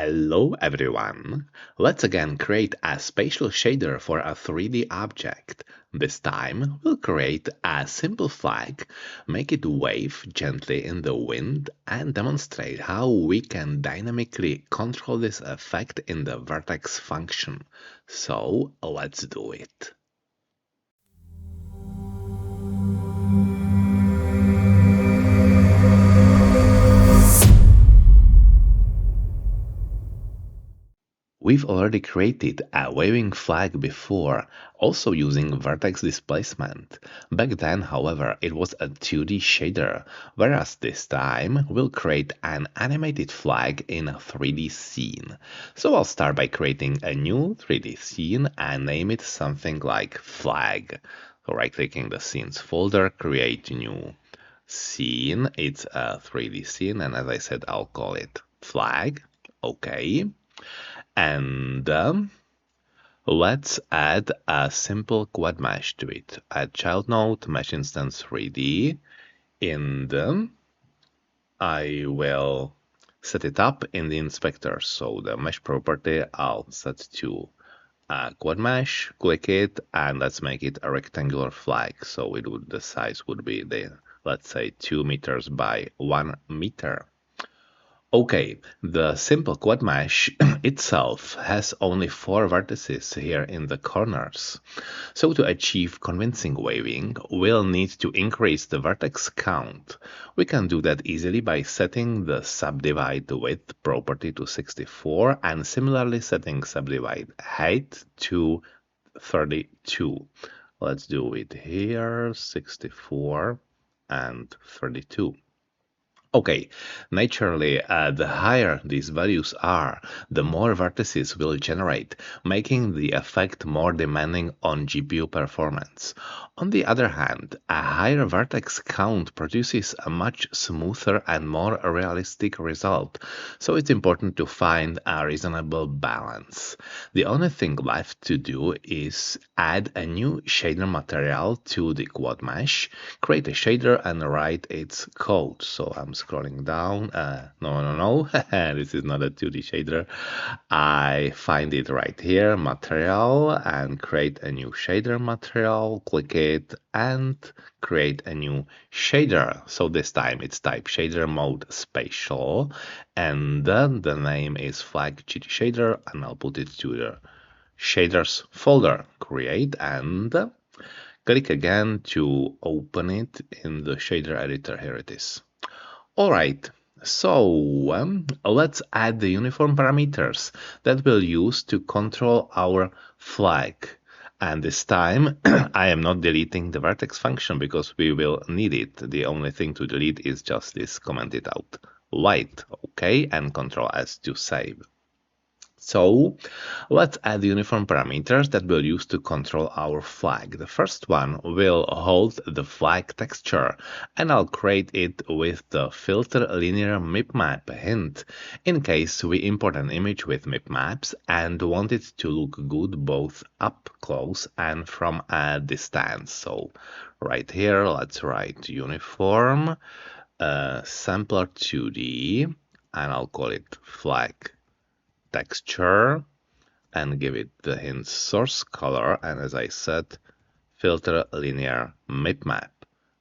Hello everyone! Let's again create a spatial shader for a 3D object. This time we'll create a simple flag, make it wave gently in the wind, and demonstrate how we can dynamically control this effect in the vertex function. So let's do it. We've already created a waving flag before, also using vertex displacement. Back then, however, it was a 2D shader, whereas this time we'll create an animated flag in a 3D scene. So I'll start by creating a new 3D scene and name it something like flag. So right-clicking the scenes folder, create new scene. It's a 3D scene, and as I said, I'll call it flag. Okay. And let's add a simple quad mesh to it. Add child node, mesh instance 3D. And I will set it up in the inspector. So the mesh property I'll set to quad mesh, click it, and let's make it a rectangular flag. So the size would be let's say 2 meters by 1 meter. Okay, the simple quad mesh itself has only 4 vertices here in the corners. So to achieve convincing waving, we'll need to increase the vertex count. We can do that easily by setting the subdivide width property to 64 and similarly setting subdivide height to 32. Let's do it here, 64 and 32. Okay, naturally, the higher these values are, the more vertices will generate, making the effect more demanding on GPU performance. On the other hand, a higher vertex count produces a much smoother and more realistic result, so it's important to find a reasonable balance. The only thing left to do is add a new shader material to the quad mesh, create a shader and write its code. So I'm scrolling down. No. This is not a 2D shader. I find it right here, material, and create a new shader material. Click it and create a new shader. So this time it's type shader mode spatial, and then the name is flag GT shader, and I'll put it to the shaders folder. Create and click again to open it in the shader editor. Here it is. All right, so let's add the uniform parameters that we'll use to control our flag. And this time, I am not deleting the vertex function because we will need it. The only thing to delete is just this commented out light, okay, and Control S to save. So let's add the uniform parameters that we'll use to control our flag. The first one will hold the flag texture, and I'll create it with the filter linear mipmap hint in case we import an image with mipmaps and want it to look good both up close and from a distance. So right here, let's write uniform sampler 2D, and I'll call it flag texture and give it the hint source color, and as I said, filter linear mipmap.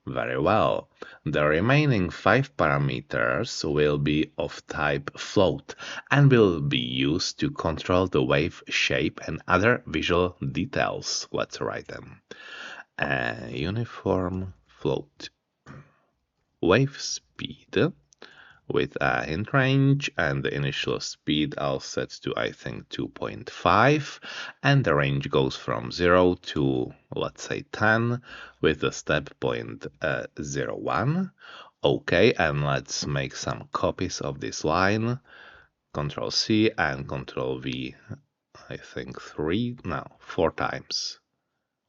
Very well. The remaining 5 parameters will be of type float and will be used to control the wave shape and other visual details. Let's write them. Uniform float. Wave speed with a hint range, and the initial speed I'll set to, I think, 2.5, and the range goes from 0 to, let's say, 10 with the step point 0.1. Okay, and let's make some copies of this line. Control C and Control V, I think 4 times.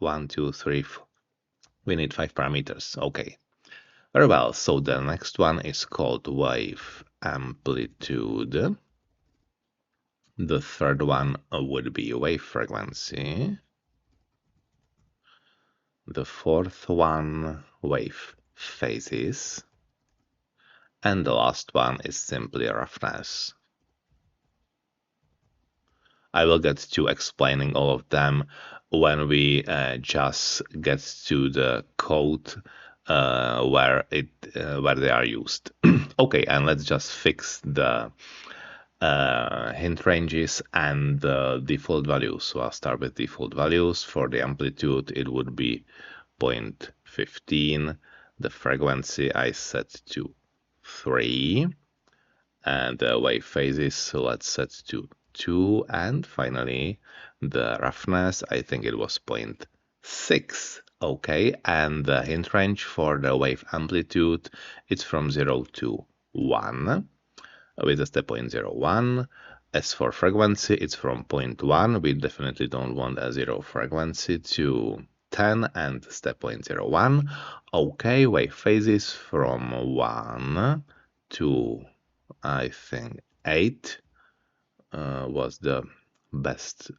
1, 2, 3, 4. We need 5 parameters. Okay. Very well, so the next one is called wave amplitude. The third one would be wave frequency. The fourth one, wave phases. And the last one is simply roughness. I will get to explaining all of them when we just get to the code where they are used. Okay, and let's just fix the hint ranges and the default values. So I'll start with default values. For the amplitude, it would be 0.15. The frequency I set to 3. And the wave phases, so let's set to 2. And finally, the roughness, I think it was 0.6. Okay, and the hint range for the wave amplitude, it's from 0 to 1 with a step 0.01. As for frequency, it's from 0.1. We definitely don't want a 0 frequency to 10 and step 0.01. Okay, wave phases from 1 to, I think, 8 was the best.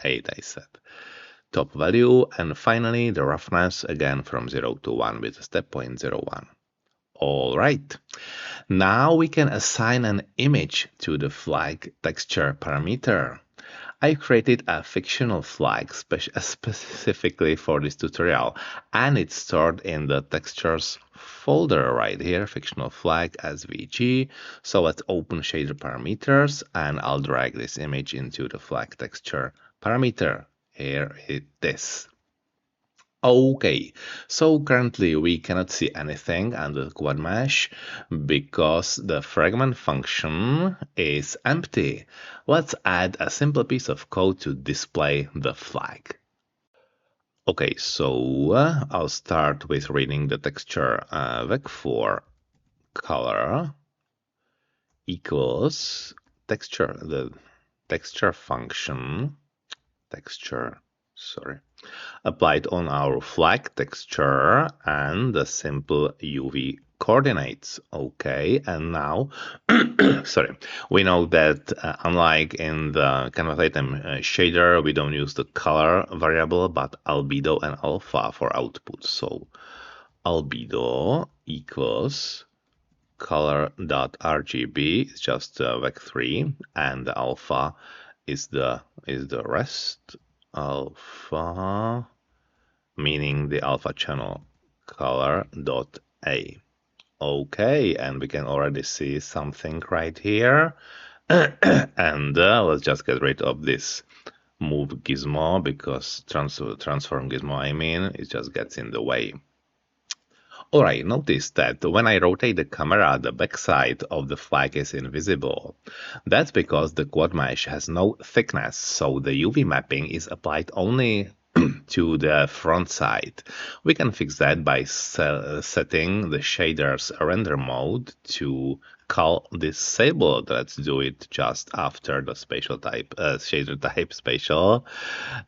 8, I said. Top value. And finally, the roughness, again, from 0 to 1 with a step 0.01. All right. Now we can assign an image to the flag texture parameter. I created a fictional flag specifically for this tutorial, and it's stored in the textures folder right here, fictional flag SVG. So let's open shader parameters, and I'll drag this image into the flag texture parameter. Here it is. Okay, so currently we cannot see anything under the quad mesh because the fragment function is empty. Let's add a simple piece of code to display the flag. Okay, so I'll start with reading the texture vec4 color equals texture, the texture function, applied on our flag texture and the simple UV coordinates. Okay, and now, sorry, we know that unlike in the canvas item shader, we don't use the color variable, but albedo and alpha for output. So albedo equals color.rgb is just vec3, and the alpha is the rest. Alpha, meaning the alpha channel, color.a. Okay, and we can already see something right here. And let's just get rid of this move gizmo because transform gizmo, I mean, it just gets in the way. Alright, notice that when I rotate the camera, the backside of the flag is invisible. That's because the quad mesh has no thickness, so the UV mapping is applied only to the front side. We can fix that by setting the shader's render mode to call disabled. Let's do it just after the spatial type, shader type spatial.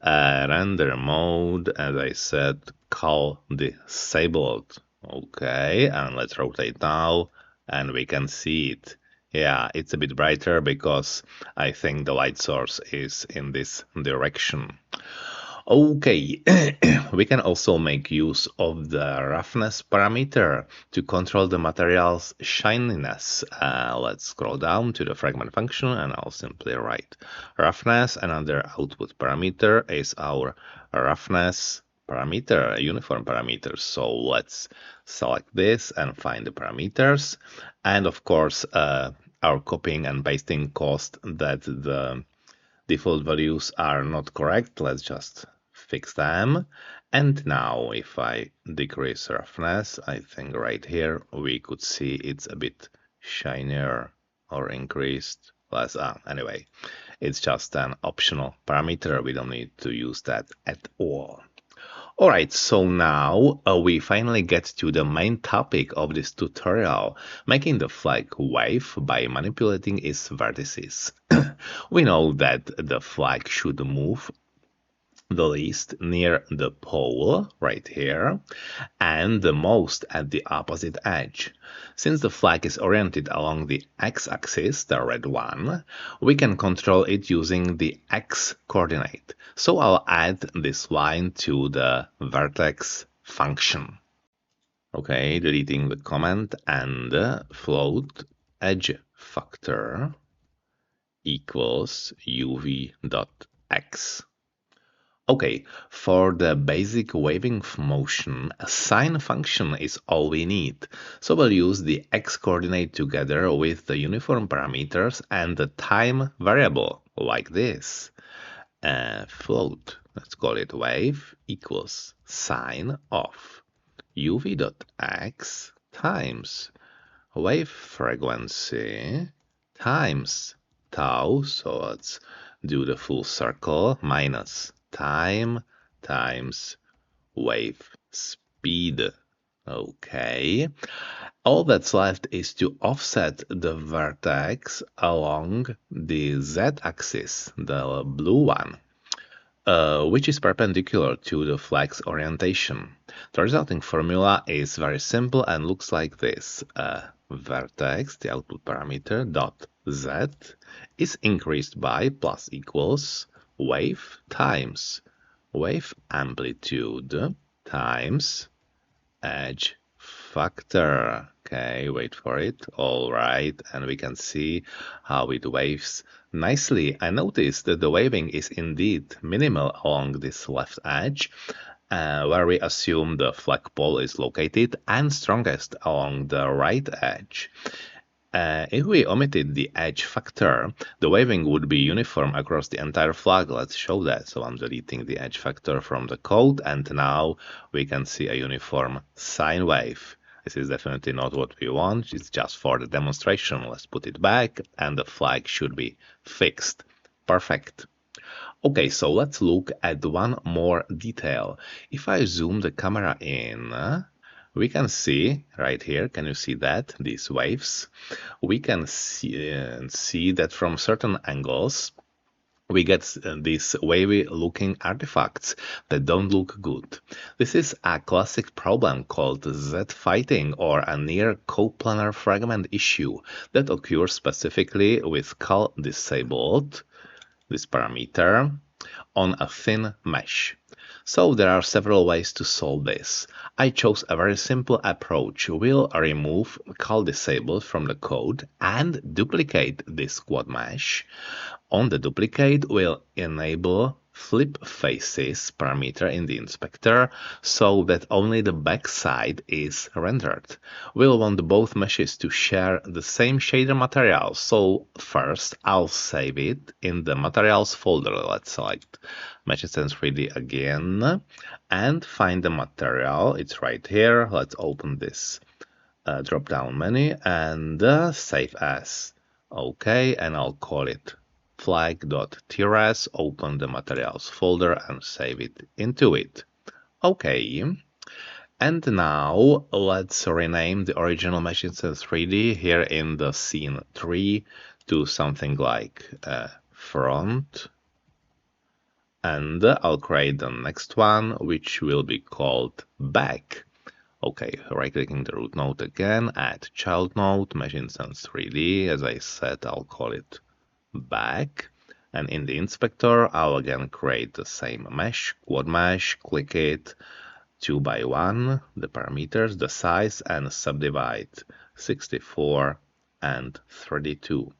Render mode, as I said, call disabled. Okay, and let's rotate now, and we can see it. Yeah, it's a bit brighter because I think the light source is in this direction. Okay, we can also make use of the roughness parameter to control the material's shininess. Let's scroll down to the fragment function and I'll simply write roughness. Another output parameter is our roughness parameter, uniform parameter. So let's select this and find the parameters. And of course, our copying and pasting caused that the default values are not correct. Let's just fix them. And now if I decrease roughness, I think right here we could see it's a bit shinier or increased less. Anyway, it's just an optional parameter. We don't need to use that at all. Alright, so now we finally get to the main topic of this tutorial, making the flag wave by manipulating its vertices. We know that the flag should move the least near the pole, right here, and the most at the opposite edge. Since the flag is oriented along the x-axis, the red one, we can control it using the x coordinate. So I'll add this line to the vertex function. Okay, deleting the comment and float edge factor equals uv dot x. Okay, for the basic waving motion, a sine function is all we need. So we'll use the x-coordinate together with the uniform parameters and the time variable, like this. Float, let's call it wave, equals sine of uv dot x times wave frequency times tau, so let's do the full circle, minus time times wave speed. Okay. All that's left is to offset the vertex along the z-axis, the blue one, which is perpendicular to the flag's orientation. The resulting formula is very simple and looks like this. Vertex, the output parameter, dot z is increased by plus equals wave times wave amplitude times edge factor. Okay, wait for it. All right, and we can see how it waves nicely. I noticed that the waving is indeed minimal along this left edge, where we assume the flagpole is located, and strongest along the right edge. If we omitted the edge factor, the waving would be uniform across the entire flag. Let's show that. So I'm deleting the edge factor from the code, and now we can see a uniform sine wave. This is definitely not what we want. It's just for the demonstration. Let's put it back, and the flag should be fixed. Perfect. Okay, so let's look at one more detail. If I zoom the camera in, we can see right here, can you see that? These waves. We can see that from certain angles, we get these wavy looking artifacts that don't look good. This is a classic problem called Z-fighting, or a near coplanar fragment issue that occurs specifically with cal disabled, this parameter, on a thin mesh. So there are several ways to solve this. I chose a very simple approach. We'll remove cal disabled from the code and duplicate this quad mesh. On the duplicate, we'll enable flip faces parameter in the inspector so that only the backside is rendered. We'll want both meshes to share the same shader material. So first, I'll save it in the materials folder. Let's select Meshes and 3D again and find the material. It's right here. Let's open this drop-down menu and save as. Okay, and I'll call it flag.trs, open the materials folder and save it into it. Okay, and now let's rename the original Meshes in 3D here in the scene 3 to something like front. And I'll create the next one, which will be called back. Okay, right-clicking the root node again, add child node, Mesh Instance 3D. As I said, I'll call it back. And in the inspector, I'll again create the same mesh, quad mesh, click it, 2 by 1, the parameters, the size, and subdivide 64 and 32.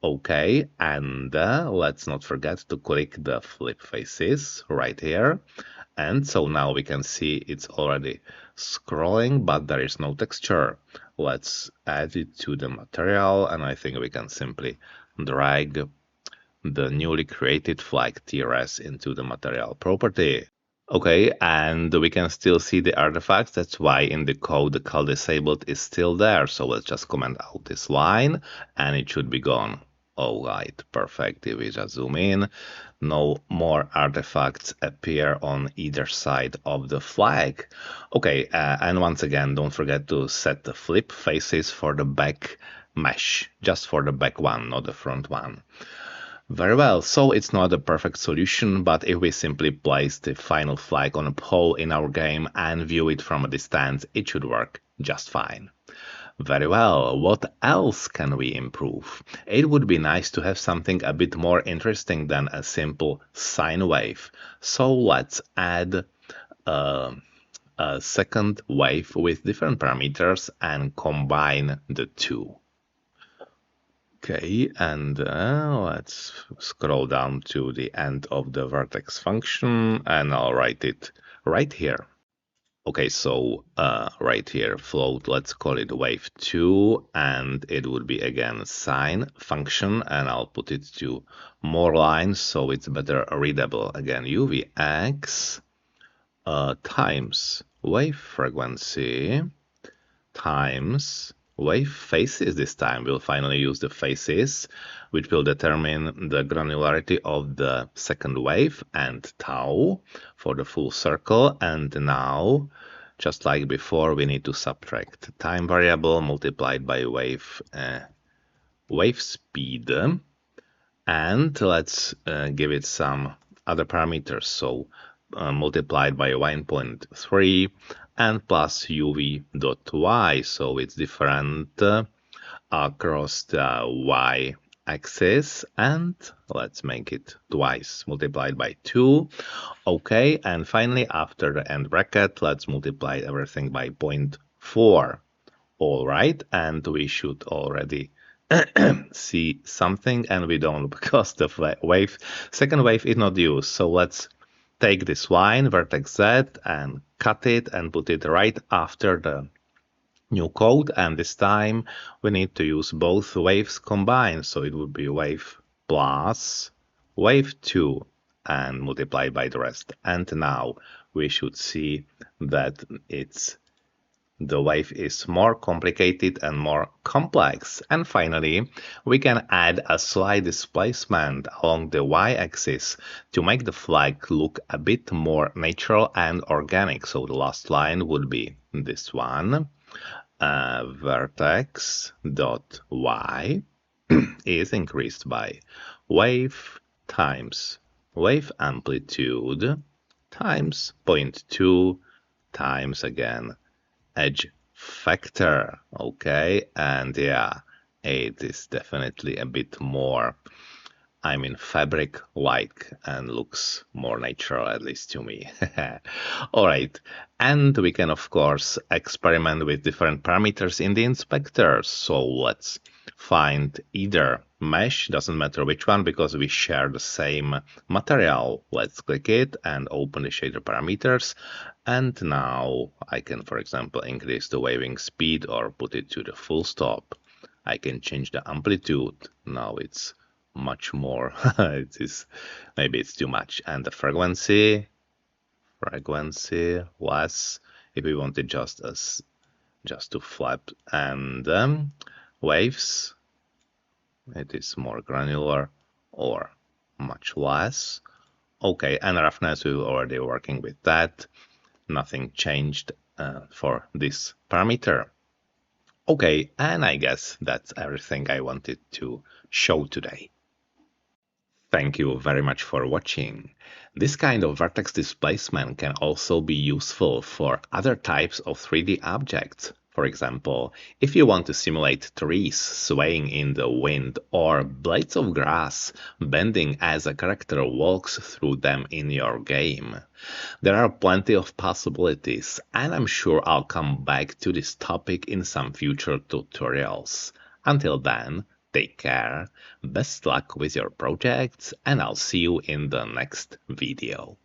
Okay, and let's not forget to click the flip faces right here. And so now we can see it's already scrolling, but there is no texture. Let's add it to the material, and I think we can simply drag the newly created flag TRS into the material property. Okay, and we can still see the artifacts. That's why in the code the cal disabled is still there. So let's just comment out this line and it should be gone. All right, perfect. If we just zoom in, no more artifacts appear on either side of the flag. Okay, and once again, don't forget to set the flip faces for the back mesh, just for the back one, not the front one. Very well, so it's not a perfect solution, but if we simply place the final flag on a pole in our game and view it from a distance, it should work just fine. Very well, what else can we improve? It would be nice to have something a bit more interesting than a simple sine wave. So let's add a second wave with different parameters and combine the two. Okay, and let's scroll down to the end of the vertex function, and I'll write it right here. Okay, so right here, float, let's call it wave2, and it would be again sine function, and I'll put it to more lines so it's better readable. Again, UVX times wave frequency times wave phases. This time we'll finally use the phases, which will determine the granularity of the second wave, and tau for the full circle. And now, just like before, we need to subtract time variable multiplied by wave speed, and let's give it some other parameters. So multiplied by 1.3 and plus uv dot y, so it's different across the y axis, and let's make it twice multiplied by 2. Okay, and finally after the end bracket, let's multiply everything by 0.4. All right, and we should already see something, and we don't because the second wave is not used. So let's take this line, vertex Z, and cut it and put it right after the new code. And this time we need to use both waves combined. So it would be wave plus wave 2 and multiply by the rest. And now we should see that the wave is more complicated and more complex. And finally, we can add a slight displacement along the y-axis to make the flag look a bit more natural and organic. So the last line would be this one. Vertex dot y is increased by wave times wave amplitude times 0.2 times again edge factor. Okay, and yeah, it is definitely a bit more, fabric-like and looks more natural, at least to me. All right, and we can of course experiment with different parameters in the inspector. So let's find either mesh, doesn't matter which one because we share the same material. Let's click it and open the shader parameters. And now I can, for example, increase the waving speed or put it to the full stop. I can change the amplitude. Now it's much more. Maybe it's too much. And the frequency less if we want it just to flap. And waves, it is more granular or much less. Okay, and roughness, we were already working with that. Nothing changed for this parameter. Okay, and I guess that's everything I wanted to show today. Thank you very much for watching. This kind of vertex displacement can also be useful for other types of 3D objects. For example, if you want to simulate trees swaying in the wind or blades of grass bending as a character walks through them in your game. There are plenty of possibilities, and I'm sure I'll come back to this topic in some future tutorials. Until then, take care, best luck with your projects, and I'll see you in the next video.